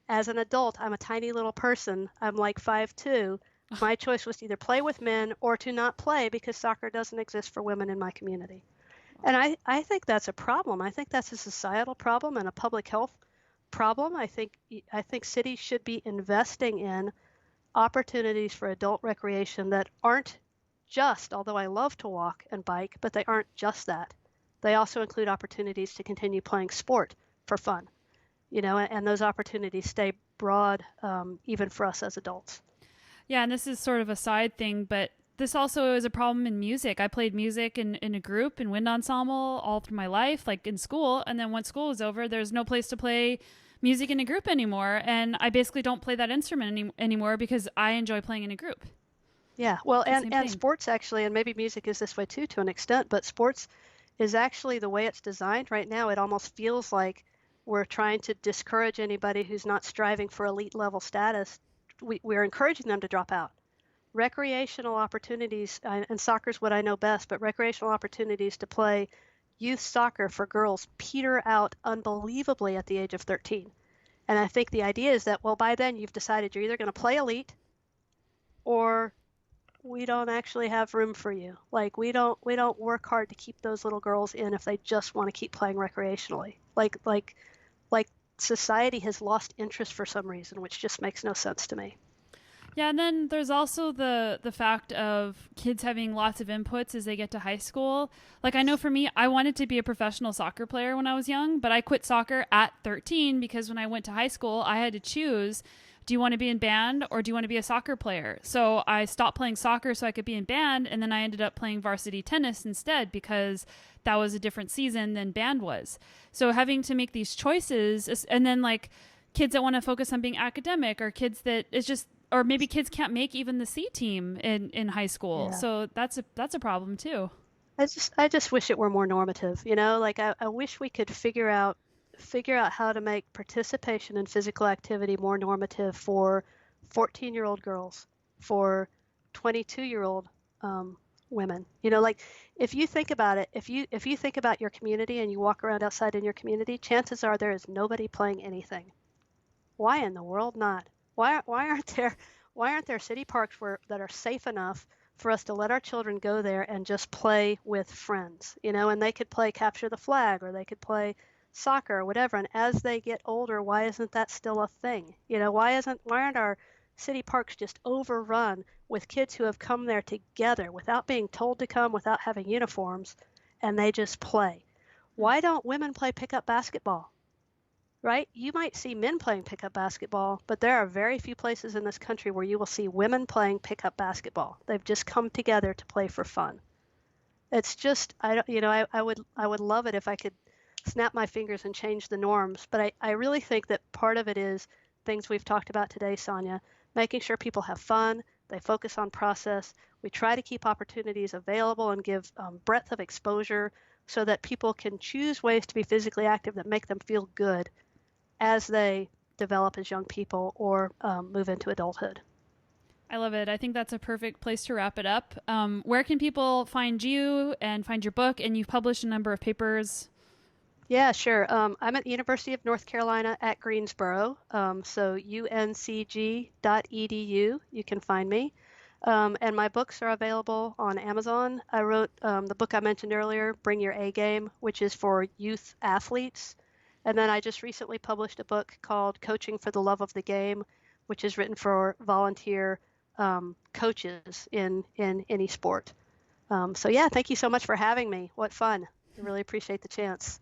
[SPEAKER 2] as an adult. I'm a tiny little person. I'm like 5'2". My choice was to either play with men or to not play because soccer doesn't exist for women in my community. And I think that's a problem. I think that's a societal problem and a public health problem. I think cities should be investing in opportunities for adult recreation that aren't just, although I love to walk and bike, but they aren't just that. They also include opportunities to continue playing sport for fun. and those opportunities stay broad, even for us as adults.
[SPEAKER 1] Yeah, and this is sort of a side thing, but this also is a problem in music. I played music in a group in wind ensemble all through my life, like in school. And then once school was over, there's no place to play music in a group anymore. And I basically don't play that instrument anymore because I enjoy playing in a group.
[SPEAKER 2] Yeah, well,
[SPEAKER 1] It's the
[SPEAKER 2] and
[SPEAKER 1] same
[SPEAKER 2] and
[SPEAKER 1] thing.
[SPEAKER 2] sports actually, and maybe music is this way too to an extent, but sports is actually the way it's designed right now. It almost feels like we're trying to discourage anybody who's not striving for elite level status. We're encouraging them to drop out. Recreational opportunities, and soccer is what I know best, but recreational opportunities to play youth soccer for girls peter out unbelievably at the age of 13. And I think the idea is that, well, by then you've decided you're either going to play elite or we don't actually have room for you. Like we don't work hard to keep those little girls in if they just want to keep playing recreationally. Like society has lost interest for some reason, which just makes no sense to me.
[SPEAKER 1] Yeah, and then there's also the fact of kids having lots of inputs as they get to high school. Like I know for me, I wanted to be a professional soccer player when I was young, but I quit soccer at 13 because when I went to high school, I had to choose, do you want to be in band or do you want to be a soccer player? So I stopped playing soccer so I could be in band, and then I ended up playing varsity tennis instead because that was a different season than band was. So having to make these choices, and then like kids that want to focus on being academic, or kids that it's just, or maybe kids can't make even the C team in high school.
[SPEAKER 2] Yeah.
[SPEAKER 1] So that's a problem too.
[SPEAKER 2] I just wish it were more normative, like I wish we could figure out how to make participation in physical activity more normative for 14-year-old girls, for 22-year-old women. Like if you think about it, if you think about your community and you walk around outside in your community, chances are there is nobody playing anything. Why in the world not? Why aren't there city parks that are safe enough for us to let our children go there and just play with friends, and they could play capture the flag or they could play soccer or whatever. And as they get older, why isn't that still a thing? Why aren't our city parks just overrun with kids who have come there together without being told to come, without having uniforms, and they just play? Why don't women play pickup basketball? Right? You might see men playing pickup basketball, but there are very few places in this country where you will see women playing pickup basketball. They've just come together to play for fun. It's just I don't, I would love it if I could snap my fingers and change the norms, but I really think that part of it is things we've talked about today, Sonya, making sure people have fun, they focus on process. We try to keep opportunities available and give breadth of exposure so that people can choose ways to be physically active that make them feel good as they develop as young people or move into adulthood.
[SPEAKER 1] I love it. I think that's a perfect place to wrap it up. Where can people find you and find your book? And you've published a number of papers.
[SPEAKER 2] Yeah, sure. I'm at the University of North Carolina at Greensboro, so uncg.edu. You can find me. And my books are available on Amazon. I wrote the book I mentioned earlier, Bring Your A Game, which is for youth athletes. And then I just recently published a book called Coaching for the Love of the Game, which is written for volunteer coaches in any sport. So yeah, thank you so much for having me. What fun. I really appreciate the chance.